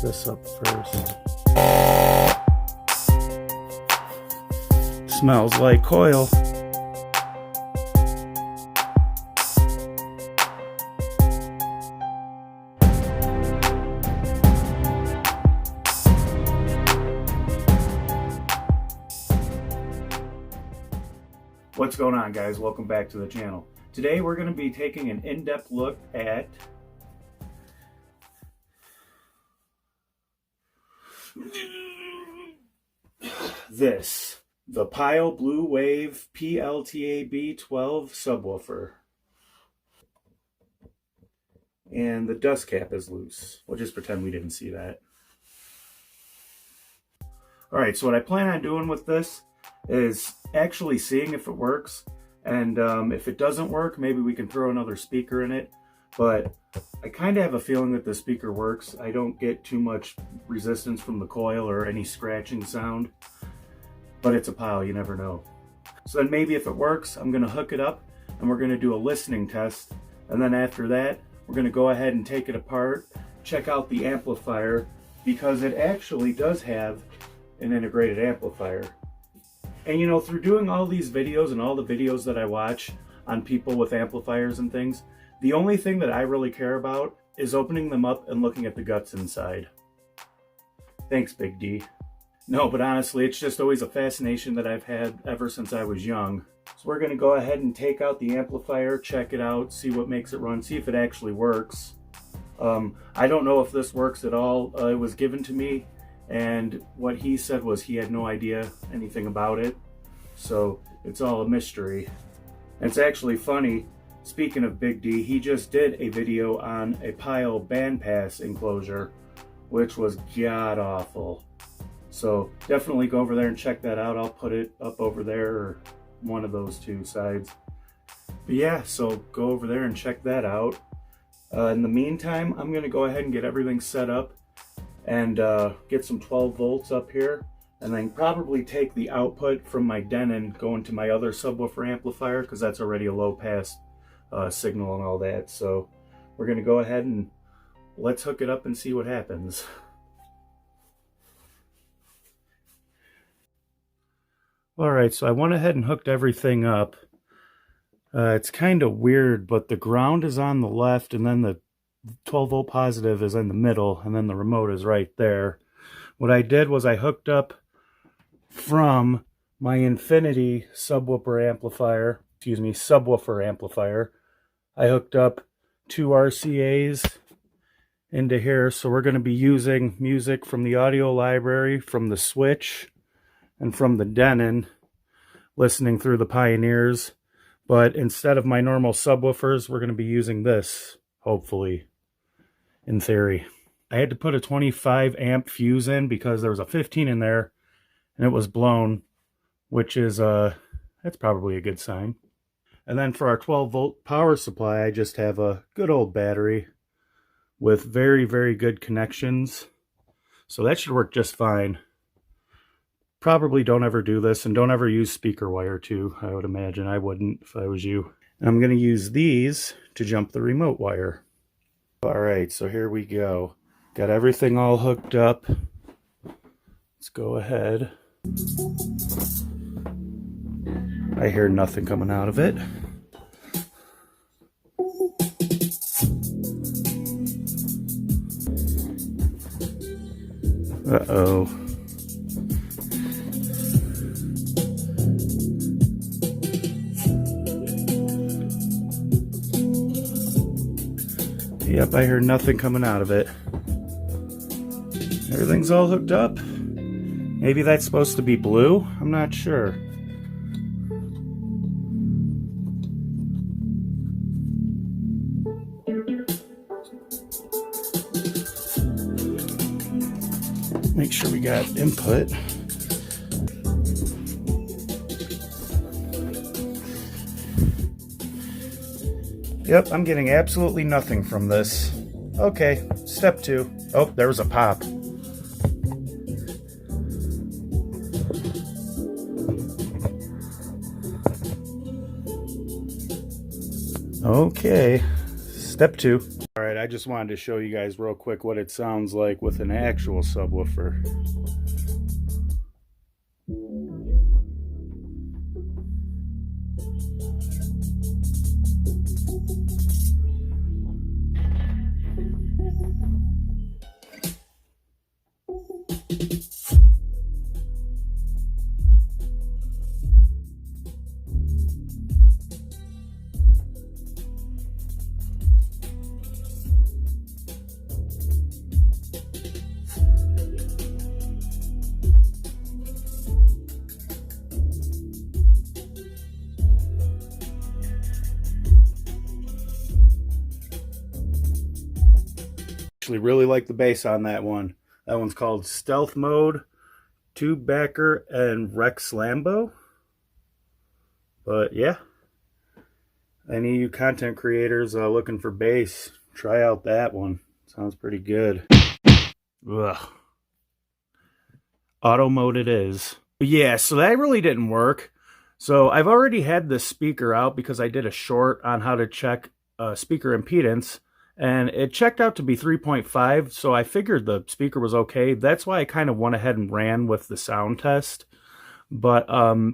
this up first. Smells like coil. What's going on, guys? Welcome back to the channel. Today we're going to be taking an in-depth look at the PYLE Blue Wave PLTAB-12 Subwoofer. And the dust cap is loose. We'll just pretend we didn't see that. Alright, so what I plan on doing with this is actually seeing if it works, and if it doesn't work, maybe we can throw another speaker in it. But I kind of have a feeling that the speaker works. I don't get too much resistance from the coil or any scratching sound, but it's a PYLE, you never know. So then maybe if it works, I'm going to hook it up and we're going to do a listening test, and then after that we're going to go ahead and take it apart, check out the amplifier, because it actually does have an integrated amplifier. And you know, through doing all these videos and all the videos that I watch on people with amplifiers and things, the only thing that I really care about is opening them up and looking at the guts inside. Thanks, Big D. No, but honestly, it's just always a fascination that I've had ever since I was young. So we're going to go ahead and take out the amplifier, check it out, see what makes it run, see if it actually works. I don't know if this works at all. It was given to me, and what he said was he had no idea anything about it. So it's all a mystery. And it's actually funny, speaking of Big D, he just did a video on a PYLE bandpass enclosure, which was god-awful. So definitely go over there and check that out. I'll put it up over there, or one of those two sides. But yeah, so go over there and check that out. In the meantime, I'm going to go ahead and get everything set up and get some 12 volts up here, and then probably take the output from my Denon going to my other subwoofer amplifier, because that's already a low pass signal and all that. So we're going to go ahead and let's hook it up and see what happens. Alright, so I went ahead and hooked everything up. It's kind of weird, but the ground is on the left, and then the 12 volt positive is in the middle, and then the remote is right there. What I did was I hooked up from my Infinity subwoofer amplifier, I hooked up two RCAs into here. So we're going to be using music from the audio library, from the Switch, and from the Denon, listening through the Pioneers. But instead of my normal subwoofers, we're going to be using this, hopefully, in theory. I had to put a 25 amp fuse in because there was a 15 in there and it was blown, which is, that's probably a good sign. And then for our 12 volt power supply, I just have a good old battery with very, very good connections. So that should work just fine. Probably don't ever do this, and don't ever use speaker wire too. I would imagine I wouldn't if I was you. And I'm going to use these to jump the remote wire. Alright, so here we go. Got everything all hooked up. Let's go ahead. I hear nothing coming out of it. Uh-oh. Yep, I hear nothing coming out of it. Everything's all hooked up. Maybe that's supposed to be blue? I'm not sure. Make sure we got input. Yep, I'm getting absolutely nothing from this. Okay, step 2. Oh, there was a pop. Okay, step 2. Alright, I just wanted to show you guys real quick what it sounds like with an actual subwoofer. Actually really like the bass on that one. That one's called Stealth Mode, Tube Backer, and Rex Lambo. But yeah, any of you content creators looking for bass, try out that one. Sounds pretty good. Ugh. Auto mode it is. Yeah, so that really didn't work. So I've already had this speaker out because I did a short on how to check speaker impedance, and it checked out to be 3.5, so I figured the speaker was okay. That's why I kind of went ahead and ran with the sound test. But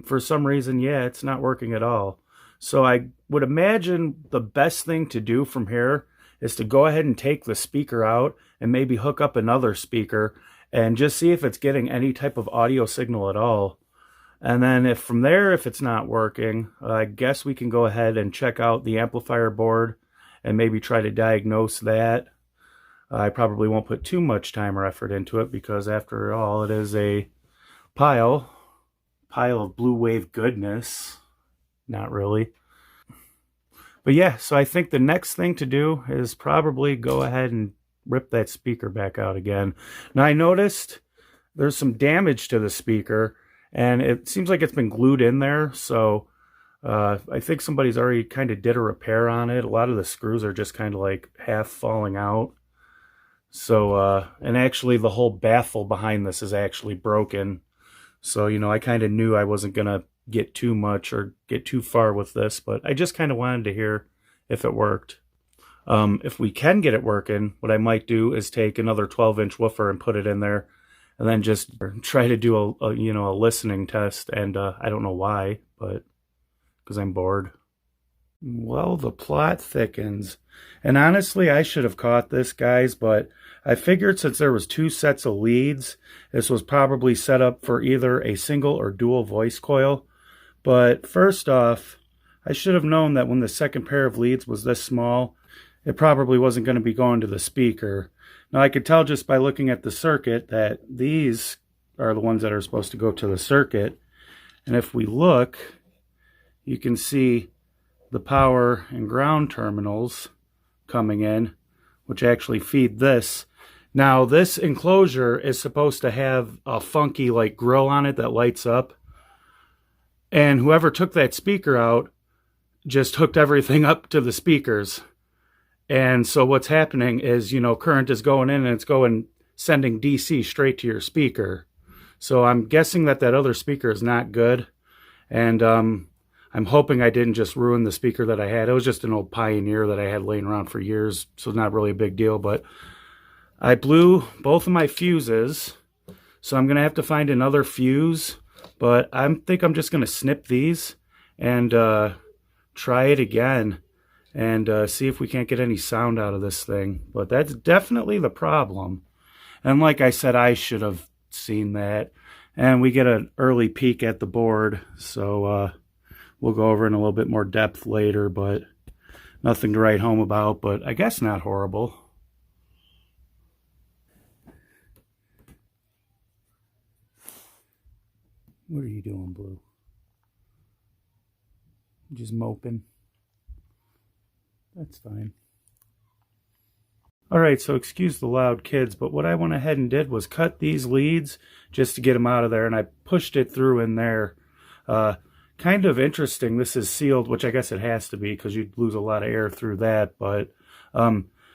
for some reason, yeah, it's not working at all. So I would imagine the best thing to do from here is to go ahead and take the speaker out and maybe hook up another speaker and just see if it's getting any type of audio signal at all. And then if from there, if it's not working, I guess we can go ahead and check out the amplifier board and maybe try to diagnose that. I probably won't put too much time or effort into it because after all, it is a pile of blue wave goodness. Not really. But yeah, so I think the next thing to do is probably go ahead and rip that speaker back out again. Now I noticed there's some damage to the speaker and it seems like it's been glued in there. So I think somebody's already kind of did a repair on it. A lot of the screws are just kind of like half falling out. So, and actually the whole baffle behind this is actually broken. So, you know, I kind of knew I wasn't going to get too much or get too far with this, but I just kind of wanted to hear if it worked. If we can get it working, what I might do is take another 12-inch woofer and put it in there and then just try to do a listening test. And I don't know why, but because I'm bored. Well, the plot thickens. And honestly, I should have caught this, guys, but I figured since there was 2 sets of leads, this was probably set up for either a single or dual voice coil. But first off, I should have known that when the second pair of leads was this small, it probably wasn't going to be going to the speaker. Now I could tell just by looking at the circuit that these are the ones that are supposed to go to the circuit. And if we look, you can see the power and ground terminals coming in, which actually feed this. Now this enclosure is supposed to have a funky like grill on it that lights up. And whoever took that speaker out just hooked everything up to the speakers. And so what's happening is, you know, current is going in and it's sending DC straight to your speaker. So I'm guessing that other speaker is not good. And I'm hoping I didn't just ruin the speaker that I had. It was just an old Pioneer that I had laying around for years, so not really a big deal. But I blew both of my fuses, so I'm going to have to find another fuse. But I think I'm just going to snip these and try it again and see if we can't get any sound out of this thing. But that's definitely the problem. And like I said, I should have seen that. And we get an early peek at the board, so we'll go over in a little bit more depth later, but nothing to write home about, but I guess not horrible. What are you doing, Blue? Just moping? That's fine. Alright, so excuse the loud kids, but what I went ahead and did was cut these leads just to get them out of there, and I pushed it through in there. Kind of interesting, this is sealed, which I guess it has to be because you'd lose a lot of air through that, but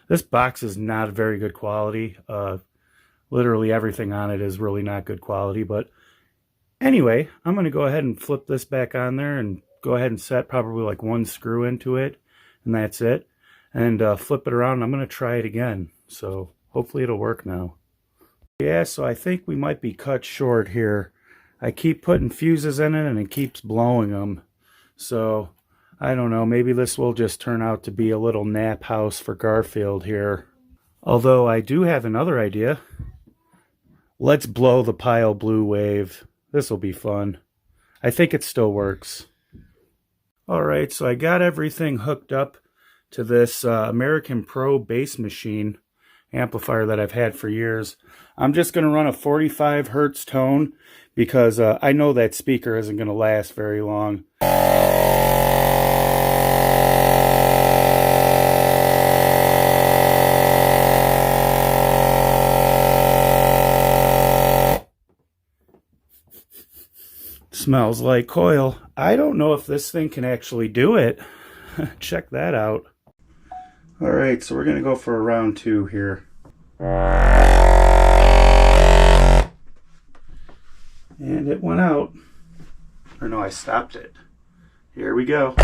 this box is not very good quality. Literally everything on it is really not good quality, but anyway, I'm going to go ahead and flip this back on there and go ahead and set probably like 1 screw into it, and that's it. and flip it around. I'm going to try it again. So hopefully it'll work now. Yeah, so I think we might be cut short here. I keep putting fuses in it and it keeps blowing them. So I don't know, maybe this will just turn out to be a little nap house for Garfield here. Although I do have another idea. Let's blow the PYLE blue wave. This will be fun. I think it still works. Alright, so I got everything hooked up to this American Pro bass machine amplifier that I've had for years. I'm just going to run a 45 hertz tone because I know that speaker isn't going to last very long. Smells like coil. I don't know if this thing can actually do it. Check that out. Alright, so we're going to go for a round 2 here. And it went out. Or no, I stopped it. Here we go.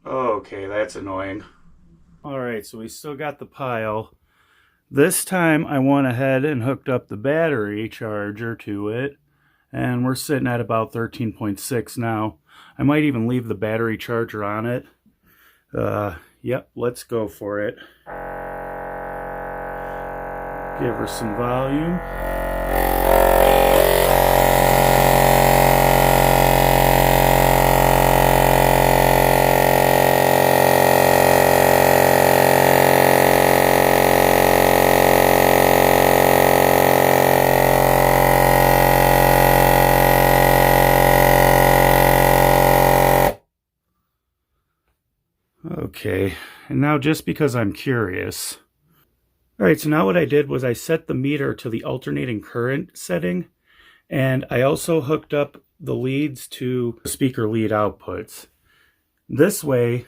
Okay, that's annoying. Alright, so we still got the PYLE. This time I went ahead and hooked up the battery charger to it. And we're sitting at about 13.6 now. I might even leave the battery charger on it. Yep, let's go for it. Give her some volume. Okay, and now just because I'm curious. Alright, so now what I did was I set the meter to the alternating current setting, and I also hooked up the leads to the speaker lead outputs. This way,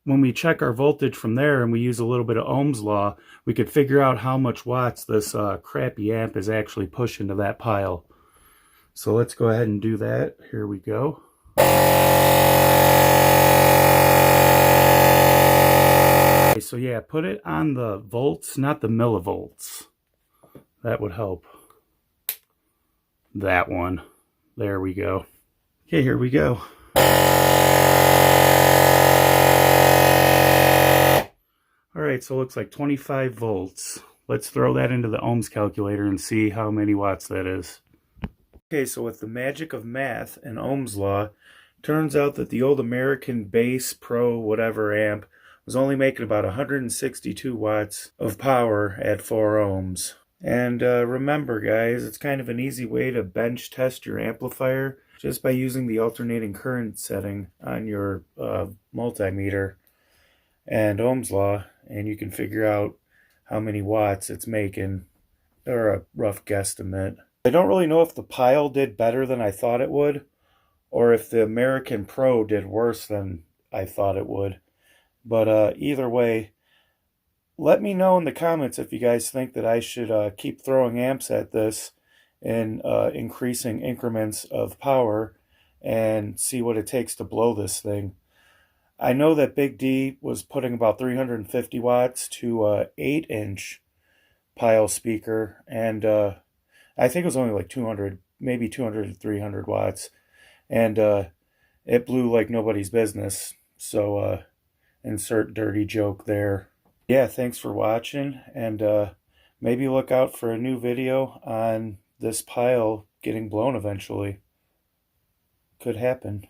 when we check our voltage from there and we use a little bit of Ohm's law, we could figure out how much watts this crappy amp is actually pushing to that PYLE. So let's go ahead and do that. Here we go. Okay, so yeah, put it on the volts, not the millivolts. That would help. That one. There we go. Okay, here we go. Alright, so it looks like 25 volts. Let's throw that into the ohms calculator and see how many watts that is. Okay, so with the magic of math and Ohm's law, turns out that the old American Bass Pro whatever amp was only making about 162 watts of power at 4 ohms. And remember guys, it's kind of an easy way to bench test your amplifier just by using the alternating current setting on your multimeter and Ohm's law, and you can figure out how many watts it's making, or a rough guesstimate. I don't really know if the PYLE did better than I thought it would, or if the American Pro did worse than I thought it would. But either way, let me know in the comments if you guys think that I should keep throwing amps at this in increasing increments of power and see what it takes to blow this thing. I know that Big D was putting about 350 watts to a 8-inch PYLE speaker, and I think it was only like 200, maybe 200 to 300 watts, and it blew like nobody's business. So insert dirty joke there. Yeah, thanks for watching, and maybe look out for a new video on this PYLE getting blown eventually. Could happen.